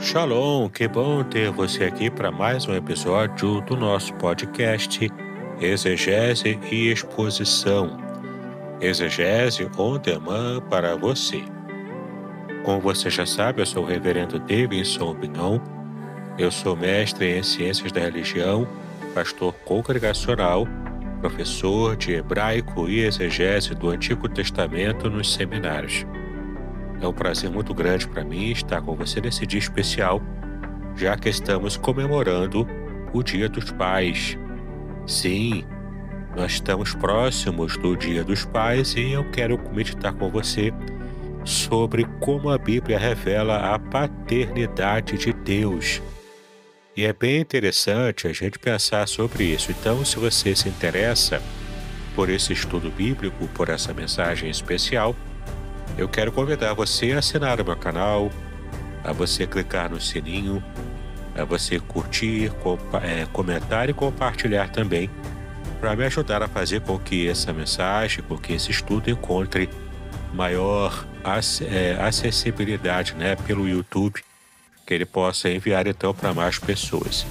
Shalom, que bom ter você aqui para mais um episódio do nosso podcast Exegese e Exposição. Exegese on demand para você. Como você já sabe, eu sou o reverendo Davidson Bignon. Eu sou mestre em Ciências da Religião, pastor congregacional, professor de hebraico e exegese do Antigo Testamento nos seminários. É um prazer muito grande para mim estar com você nesse dia especial, já que estamos comemorando o Dia dos Pais. Sim, nós estamos próximos do Dia dos Pais e eu quero meditar com você sobre como a Bíblia revela a paternidade de Deus. E é bem interessante a gente pensar sobre isso. Então, se você se interessa por esse estudo bíblico, por essa mensagem especial, eu quero convidar você a assinar o meu canal, a você clicar no sininho, a você curtir, comentar e compartilhar também, para me ajudar a fazer com que essa mensagem, com que esse estudo encontre maior acessibilidade, pelo YouTube, que ele possa enviar então para mais pessoas.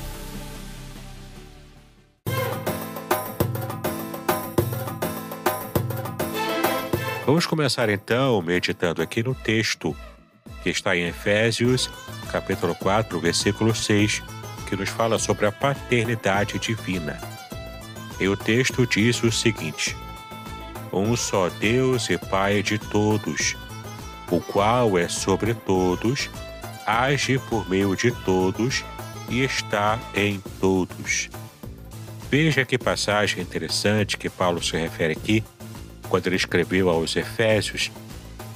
Vamos começar então meditando aqui no texto que está em Efésios, capítulo 4, versículo 6, que nos fala sobre a paternidade divina. E o texto diz o seguinte: um só Deus e Pai de todos, o qual é sobre todos, age por meio de todos e está em todos. Veja que passagem interessante que Paulo se refere aqui, quando ele escreveu aos Efésios,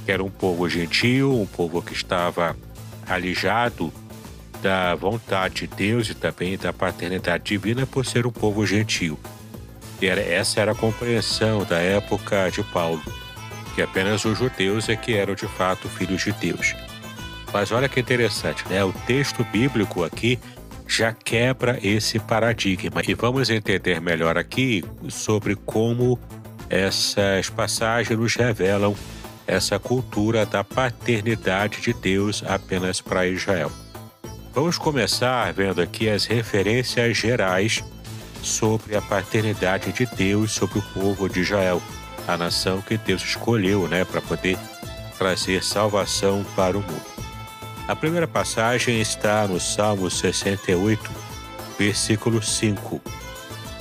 que era um povo gentil, um povo que estava alijado da vontade de Deus e também da paternidade divina por ser um povo gentil. E essa era a compreensão da época de Paulo, que apenas os judeus é que eram de fato filhos de Deus. Mas olha que interessante, o texto bíblico aqui já quebra esse paradigma. E vamos entender melhor aqui sobre como essas passagens nos revelam essa cultura da paternidade de Deus apenas para Israel. Vamos começar vendo aqui as referências gerais sobre a paternidade de Deus sobre o povo de Israel, a nação que Deus escolheu, para poder trazer salvação para o mundo. A primeira passagem está no Salmo 68, versículo 5,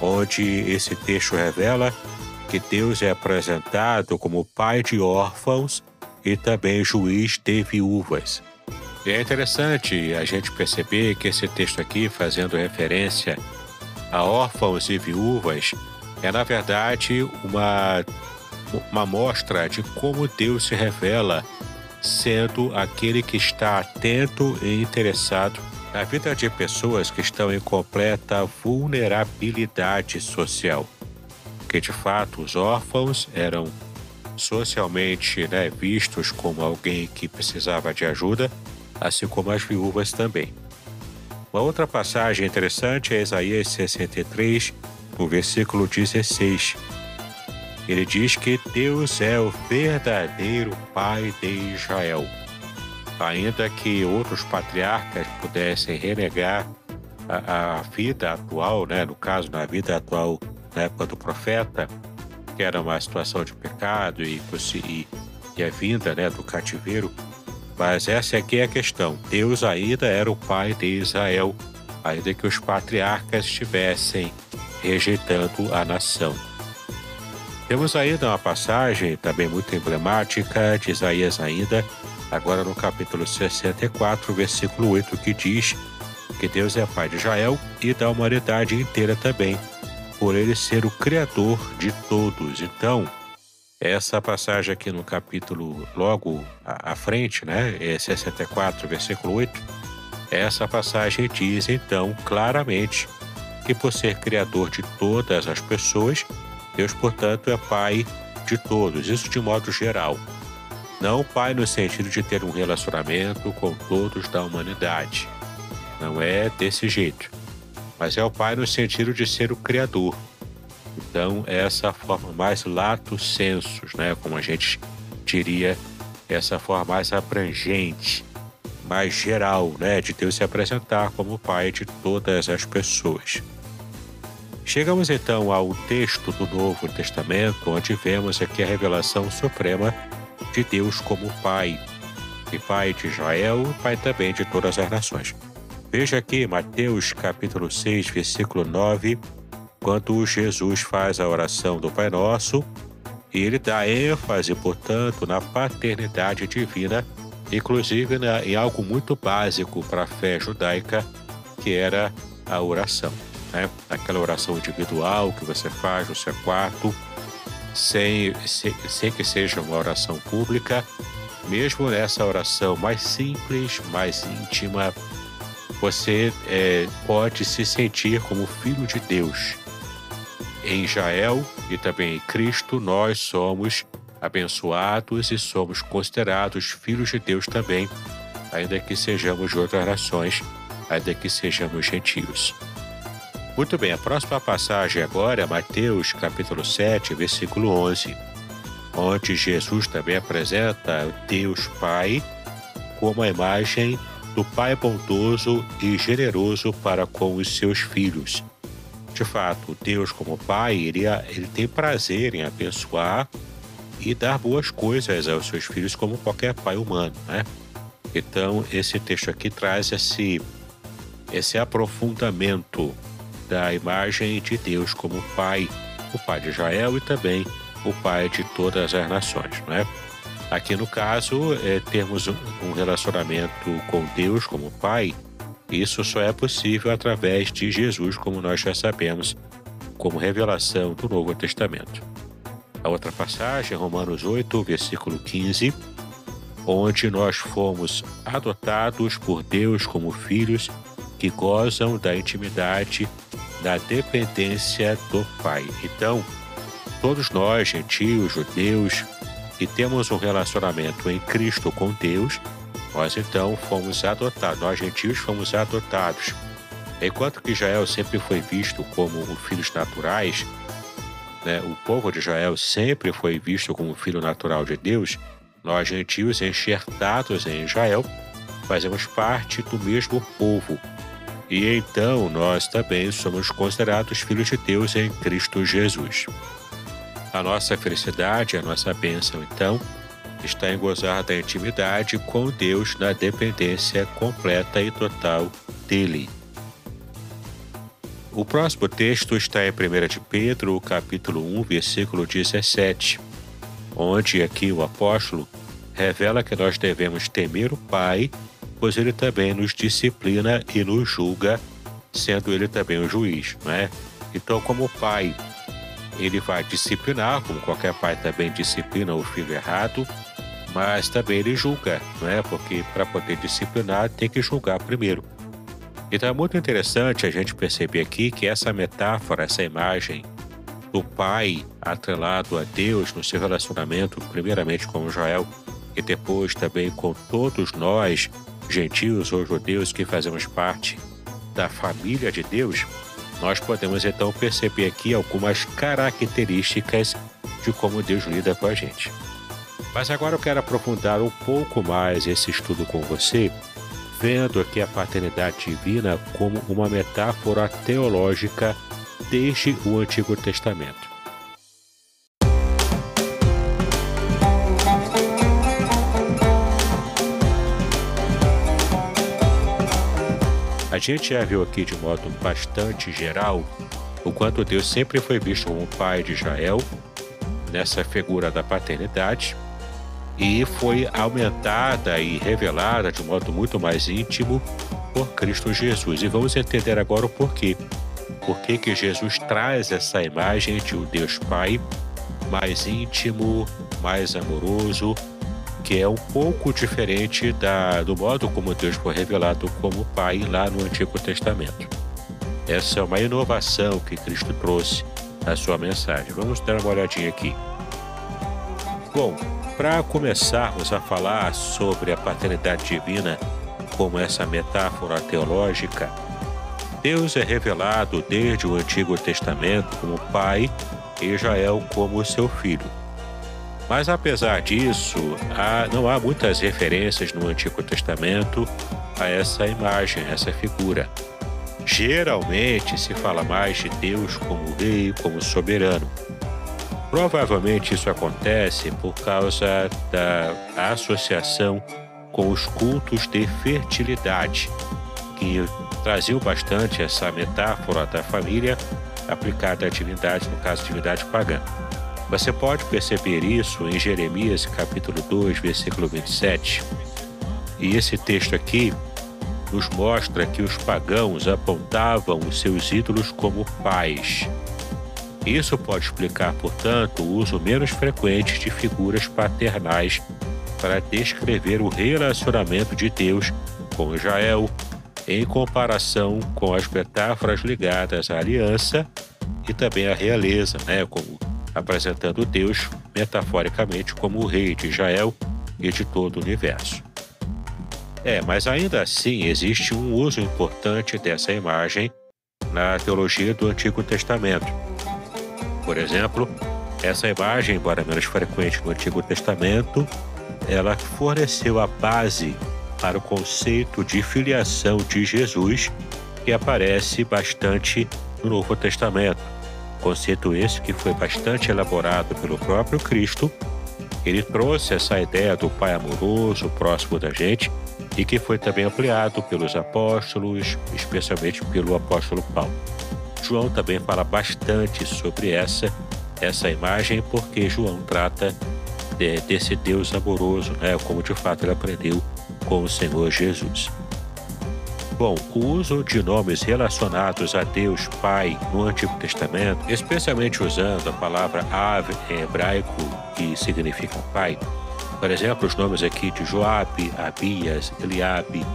onde esse texto revela que Deus é apresentado como pai de órfãos e também juiz de viúvas. E é interessante a gente perceber que esse texto aqui, fazendo referência a órfãos e viúvas, é na verdade uma mostra de como Deus se revela sendo aquele que está atento e interessado na vida de pessoas que estão em completa vulnerabilidade social. Porque, de fato, os órfãos eram socialmente vistos como alguém que precisava de ajuda, assim como as viúvas também. Uma outra passagem interessante é Isaías 63, no versículo 16. Ele diz que Deus é o verdadeiro Pai de Israel. Ainda que outros patriarcas pudessem renegar a vida atual, no caso, na vida atual na época do profeta, que era uma situação de pecado e a vinda do cativeiro, mas essa aqui é a questão. Deus ainda era o Pai de Israel, ainda que os patriarcas estivessem rejeitando a nação. Temos ainda uma passagem também muito emblemática de Isaías ainda, agora no capítulo 64, versículo 8, que diz que Deus é Pai de Israel e da humanidade inteira também, por ele ser o Criador de todos. Então, essa passagem aqui no capítulo logo à frente, é 64, versículo 8, essa passagem diz então claramente que por ser Criador de todas as pessoas, Deus, portanto, é Pai de todos, isso de modo geral. Não Pai no sentido de ter um relacionamento com todos da humanidade. Não é desse jeito. Mas é o Pai no sentido de ser o Criador. Então, essa forma mais lato sensus, como a gente diria, essa forma mais abrangente, mais geral, né, de Deus se apresentar como Pai de todas as pessoas. Chegamos então ao texto do Novo Testamento, onde vemos aqui a revelação suprema de Deus como Pai, e Pai de Israel, Pai também de todas as nações. Veja aqui Mateus capítulo 6, versículo 9, quando Jesus faz a oração do Pai Nosso, e ele dá ênfase, portanto, na paternidade divina, inclusive em algo muito básico para a fé judaica, que era a oração, né? Aquela oração individual que você faz no seu quarto, sem que seja uma oração pública. Mesmo nessa oração mais simples, mais íntima, você pode se sentir como filho de Deus. Em Israel e também em Cristo, nós somos abençoados e somos considerados filhos de Deus também, ainda que sejamos de outras nações, ainda que sejamos gentios. Muito bem, a próxima passagem agora é Mateus capítulo 7, versículo 11, onde Jesus também apresenta Deus Pai como a imagem do Pai bondoso e generoso para com os seus filhos. De fato, Deus como Pai, ele tem prazer em abençoar e dar boas coisas aos seus filhos como qualquer pai humano, né? Então, esse texto aqui traz esse aprofundamento da imagem de Deus como Pai, o Pai de Israel e também o Pai de todas as nações, né? Aqui no caso, temos um relacionamento com Deus como Pai. Isso só é possível através de Jesus, como nós já sabemos, como revelação do Novo Testamento. A outra passagem é Romanos 8, versículo 15, onde nós fomos adotados por Deus como filhos que gozam da intimidade, da dependência do Pai. Então, todos nós, gentios, judeus, que temos um relacionamento em Cristo com Deus, nós então fomos adotados, nós gentios fomos adotados. Enquanto que Israel sempre foi visto como filhos naturais, né, o povo de Israel sempre foi visto como filho natural de Deus, nós gentios enxertados em Israel fazemos parte do mesmo povo. E então nós também somos considerados filhos de Deus em Cristo Jesus. A nossa felicidade, a nossa bênção, então, está em gozar da intimidade com Deus na dependência completa e total dele. O próximo texto está em 1 de Pedro, capítulo 1, versículo 17, onde aqui o apóstolo revela que nós devemos temer o Pai, pois ele também nos disciplina e nos julga, sendo ele também o juiz, não é? Então, como o Pai, ele vai disciplinar, como qualquer pai também disciplina o filho errado, mas também ele julga, não é? Porque para poder disciplinar tem que julgar primeiro. Então é muito interessante a gente perceber aqui que essa metáfora, essa imagem do pai atrelado a Deus no seu relacionamento, primeiramente com Israel e depois também com todos nós, gentios ou judeus que fazemos parte da família de Deus, nós podemos então perceber aqui algumas características de como Deus lida com a gente. Mas agora eu quero aprofundar um pouco mais esse estudo com você, vendo aqui a paternidade divina como uma metáfora teológica desde o Antigo Testamento. A gente já viu aqui de modo bastante geral o quanto Deus sempre foi visto como o Pai de Israel, nessa figura da paternidade, e foi aumentada e revelada de um modo muito mais íntimo por Cristo Jesus. E vamos entender agora o porquê. Por que Jesus traz essa imagem de um Deus Pai mais íntimo, mais amoroso, que é um pouco diferente do modo como Deus foi revelado como Pai lá no Antigo Testamento. Essa é uma inovação que Cristo trouxe na sua mensagem. Vamos dar uma olhadinha aqui. Bom, para começarmos a falar sobre a paternidade divina como essa metáfora teológica, Deus é revelado desde o Antigo Testamento como Pai e Israel como seu filho. Mas apesar disso, não há muitas referências no Antigo Testamento a essa imagem, a essa figura. Geralmente se fala mais de Deus como rei, como soberano. Provavelmente isso acontece por causa da associação com os cultos de fertilidade, que traziam bastante essa metáfora da família aplicada à divindade, no caso, divindade pagã. Você pode perceber isso em Jeremias, capítulo 2, versículo 27. E esse texto aqui nos mostra que os pagãos apontavam os seus ídolos como pais. Isso pode explicar, portanto, o uso menos frequente de figuras paternais para descrever o relacionamento de Deus com Israel, em comparação com as metáforas ligadas à aliança e também à realeza, como apresentando Deus metaforicamente como o rei de Israel e de todo o universo. Mas ainda assim existe um uso importante dessa imagem na teologia do Antigo Testamento. Por exemplo, essa imagem, embora menos frequente no Antigo Testamento, ela forneceu a base para o conceito de filiação de Jesus, que aparece bastante no Novo Testamento. Conceito esse que foi bastante elaborado pelo próprio Cristo. Ele trouxe essa ideia do Pai amoroso, próximo da gente, e que foi também ampliado pelos apóstolos, especialmente pelo apóstolo Paulo. João também fala bastante sobre essa imagem, porque João trata desse Deus amoroso, como de fato ele aprendeu com o Senhor Jesus. Bom, o uso de nomes relacionados a Deus Pai no Antigo Testamento, especialmente usando a palavra Av em hebraico, que significa pai. Por exemplo, os nomes aqui de Joabe, Abias, Eliabe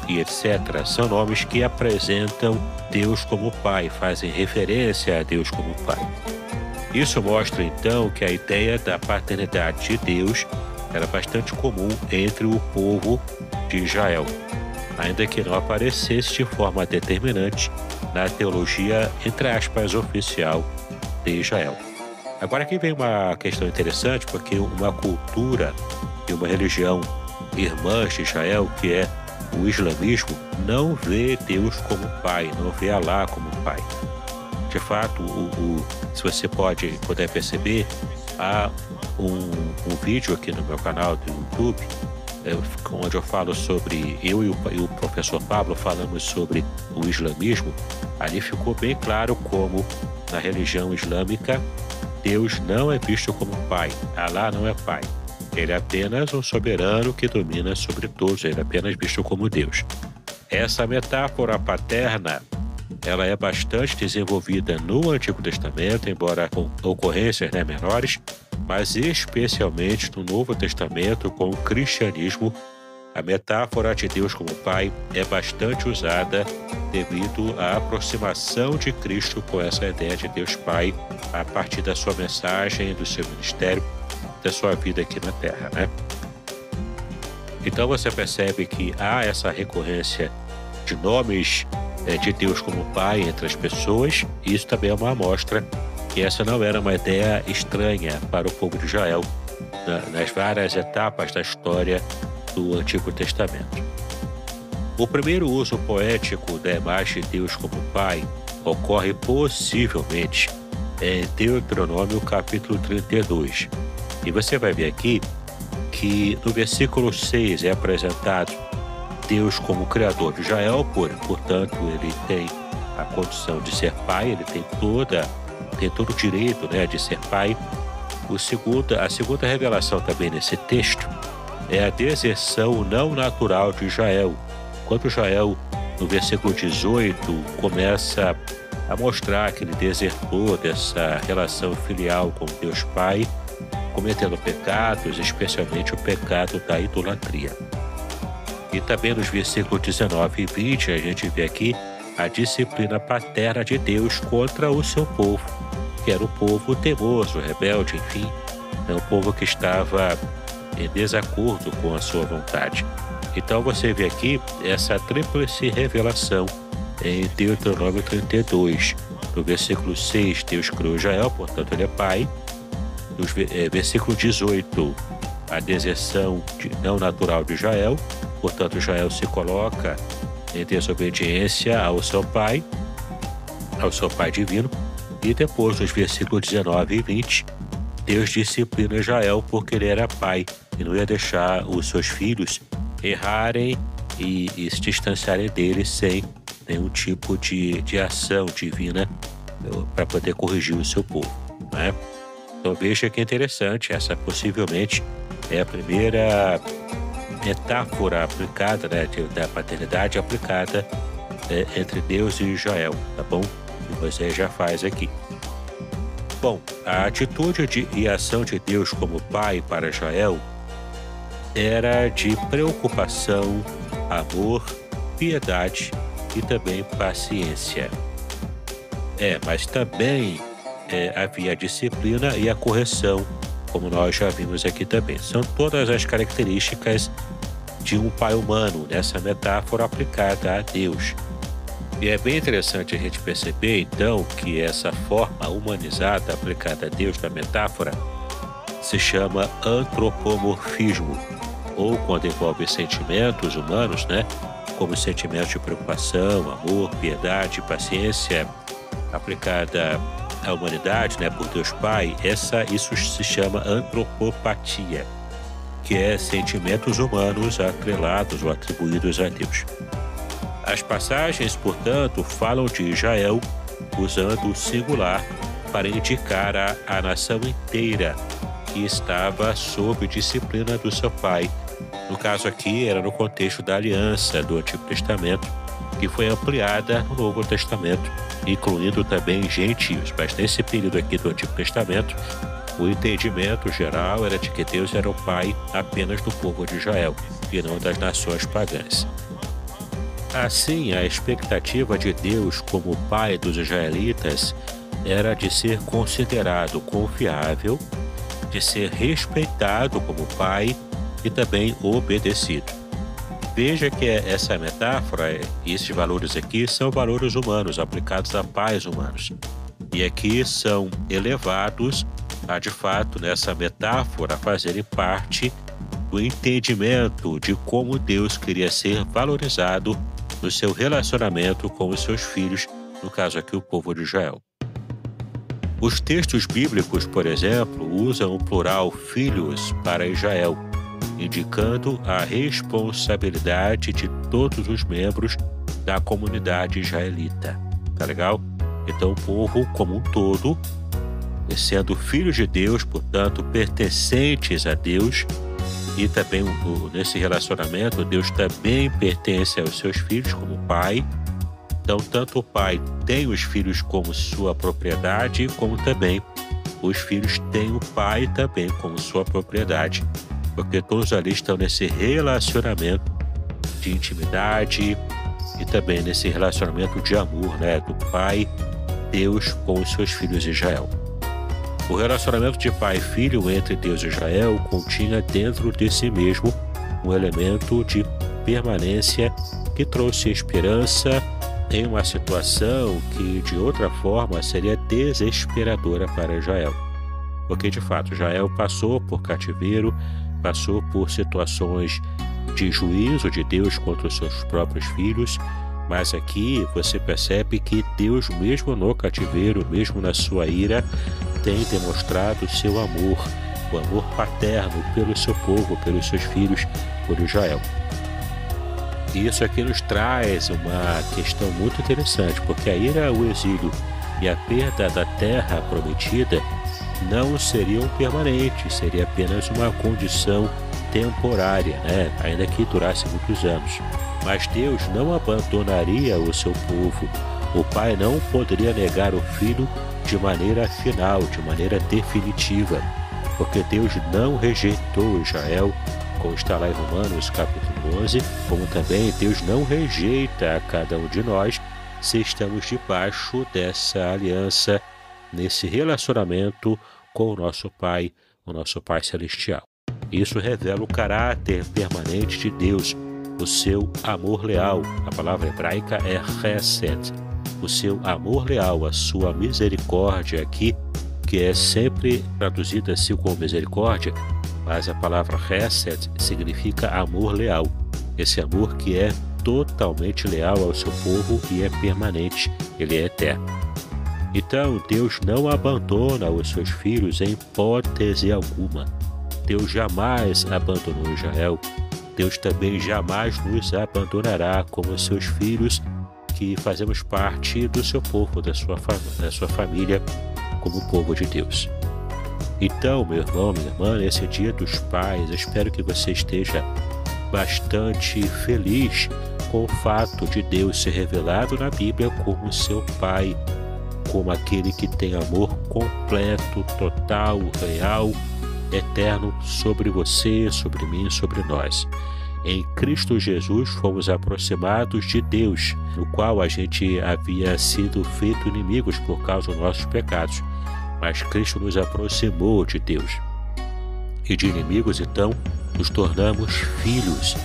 e etc. são nomes que apresentam Deus como pai, fazem referência a Deus como pai. Isso mostra então que a ideia da paternidade de Deus era bastante comum entre o povo de Israel, ainda que não aparecesse de forma determinante na teologia, entre aspas, oficial de Israel. Agora aqui vem uma questão interessante, porque uma cultura e uma religião irmãs de Israel, que é o islamismo, não vê Deus como pai, não vê Alá como pai. De fato, se você puder perceber, há um vídeo aqui no meu canal do YouTube, onde eu falo sobre, eu e o professor Pablo falamos sobre o islamismo. Ali ficou bem claro como, na religião islâmica, Deus não é visto como pai, Alá não é pai. Ele é apenas um soberano que domina sobre todos, ele é apenas visto como Deus. Essa metáfora paterna, ela é bastante desenvolvida no Antigo Testamento, embora com ocorrências menores, mas especialmente no Novo Testamento, com o cristianismo. A metáfora de Deus como pai é bastante usada devido à aproximação de Cristo com essa ideia de Deus Pai a partir da sua mensagem, do seu ministério, da sua vida aqui na Terra, Então você percebe que há essa recorrência de nomes de Deus como Pai entre as pessoas, e isso também é uma amostra que essa não era uma ideia estranha para o povo de Israel nas várias etapas da história do Antigo Testamento. O primeiro uso poético da imagem de Deus como Pai ocorre possivelmente em Deuteronômio capítulo 32. E você vai ver aqui que no versículo 6 é apresentado Deus como Criador de Israel, portanto ele tem a condição de ser pai, ele tem todo o direito de ser pai. A segunda revelação também nesse texto é a deserção não natural de Israel. Quando Israel, no versículo 18, começa a mostrar que ele desertou dessa relação filial com Deus Pai, cometendo pecados, especialmente o pecado da idolatria. E também nos versículos 19 e 20, a gente vê aqui a disciplina paterna de Deus contra o seu povo, que era o povo teimoso, rebelde, enfim, é um povo que estava em desacordo com a sua vontade. Então você vê aqui essa tríplice revelação em Deuteronômio 32. No versículo 6, Deus criou Israel, portanto ele é pai. Versículo 18, a deserção não natural de Israel. Portanto, Israel se coloca em desobediência ao seu pai divino. E depois, nos versículos 19 e 20, Deus disciplina Israel porque ele era pai e não ia deixar os seus filhos errarem e se distanciarem dele sem nenhum tipo de ação divina para poder corrigir o seu povo, né? Então veja que interessante, essa possivelmente é a primeira metáfora aplicada, né, da paternidade aplicada entre Deus e Israel, tá bom? Que Moisés já faz aqui. Bom, a atitude e ação de Deus como pai para Israel era de preocupação, amor, piedade e também paciência. Mas também havia a disciplina e a correção, como nós já vimos aqui também. São todas as características de um pai humano nessa metáfora aplicada a Deus. E é bem interessante a gente perceber, então, que essa forma humanizada aplicada a Deus na metáfora se chama antropomorfismo, ou quando envolve sentimentos humanos, né, como sentimentos de preocupação, amor, piedade, paciência, aplicada à humanidade, né, por Deus Pai, isso se chama antropopatia, que é sentimentos humanos atrelados ou atribuídos a Deus. As passagens, portanto, falam de Israel usando o singular para indicar a nação inteira que estava sob disciplina do seu pai. No caso aqui, era no contexto da aliança do Antigo Testamento, que foi ampliada no Novo Testamento, incluindo também gentios. Mas nesse período aqui do Antigo Testamento, o entendimento geral era de que Deus era o pai apenas do povo de Israel e não das nações pagãs. Assim, a expectativa de Deus como pai dos israelitas era de ser considerado confiável, de ser respeitado como pai e também obedecido. Veja que essa metáfora, esses valores aqui, são valores humanos aplicados a pais humanos. E aqui são elevados a, de fato, nessa metáfora, fazerem parte do entendimento de como Deus queria ser valorizado no seu relacionamento com os seus filhos, no caso aqui o povo de Israel. Os textos bíblicos, por exemplo, usam o plural filhos para Israel, indicando a responsabilidade de todos os membros da comunidade israelita. Tá legal? Então o povo como um todo, sendo filhos de Deus, portanto pertencentes a Deus, e também nesse relacionamento Deus também pertence aos seus filhos como pai. Então tanto o pai tem os filhos como sua propriedade, como também os filhos têm o pai também como sua propriedade, porque todos ali estão nesse relacionamento de intimidade e também nesse relacionamento de amor, né, do pai Deus com os seus filhos de Israel. O relacionamento de pai e filho entre Deus e Israel continha dentro de si mesmo um elemento de permanência que trouxe esperança em uma situação que de outra forma seria desesperadora para Israel. Porque de fato Israel passou por cativeiro, passou por situações de juízo de Deus contra os seus próprios filhos, mas aqui você percebe que Deus, mesmo no cativeiro, mesmo na sua ira, tem demonstrado o seu amor, o amor paterno pelo seu povo, pelos seus filhos, por Israel. E isso aqui nos traz uma questão muito interessante, porque a ira, o exílio e a perda da terra prometida não seriam permanentes, seria apenas uma condição temporária, né? Ainda que durasse muitos anos. Mas Deus não abandonaria o seu povo. O pai não poderia negar o filho de maneira final, de maneira definitiva, porque Deus não rejeitou Israel, como está lá em Romanos capítulo 11, como também Deus não rejeita a cada um de nós se estamos debaixo dessa aliança, nesse relacionamento com o nosso Pai Celestial. Isso revela o caráter permanente de Deus, o seu amor leal. A palavra hebraica é chesed, o seu amor leal, a sua misericórdia aqui, que é sempre traduzida assim como misericórdia, mas a palavra Hesed significa amor leal. Esse amor que é totalmente leal ao seu povo e é permanente, ele é eterno. Então, Deus não abandona os seus filhos em hipótese alguma. Deus jamais abandonou Israel. Deus também jamais nos abandonará como seus filhos, que fazemos parte do seu povo, da sua família, como povo de Deus. Então, meu irmão, minha irmã, nesse Dia dos Pais, eu espero que você esteja bastante feliz com o fato de Deus ser revelado na Bíblia como seu Pai, como aquele que tem amor completo, total, real, eterno sobre você, sobre mim, sobre nós. Em Cristo Jesus fomos aproximados de Deus, no qual a gente havia sido feito inimigos por causa dos nossos pecados, mas Cristo nos aproximou de Deus. E de inimigos, então, nos tornamos filhos,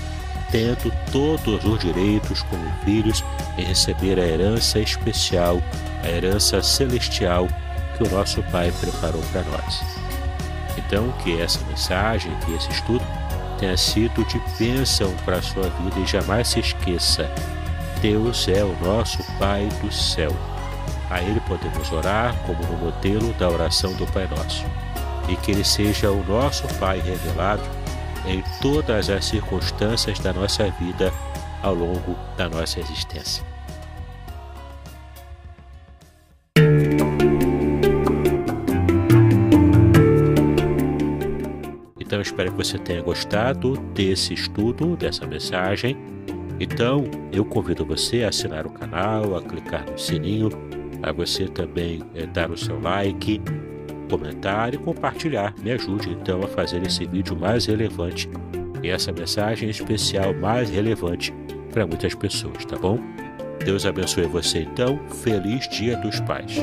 tendo todos os direitos como filhos em receber a herança especial, a herança celestial que o nosso Pai preparou para nós. Então, que essa mensagem, que esse estudo tenha sido de bênção para a sua vida e jamais se esqueça, Deus é o nosso Pai do céu. A Ele podemos orar como no modelo da oração do Pai Nosso. E que Ele seja o nosso Pai revelado em todas as circunstâncias da nossa vida ao longo da nossa existência. Então, espero que você tenha gostado desse estudo, dessa mensagem. Então, eu convido você a assinar o canal, a clicar no sininho, a você também dar o seu like, comentar e compartilhar. Me ajude, então, a fazer esse vídeo mais relevante e essa mensagem especial mais relevante para muitas pessoas, tá bom? Deus abençoe você, então. Feliz Dia dos Pais.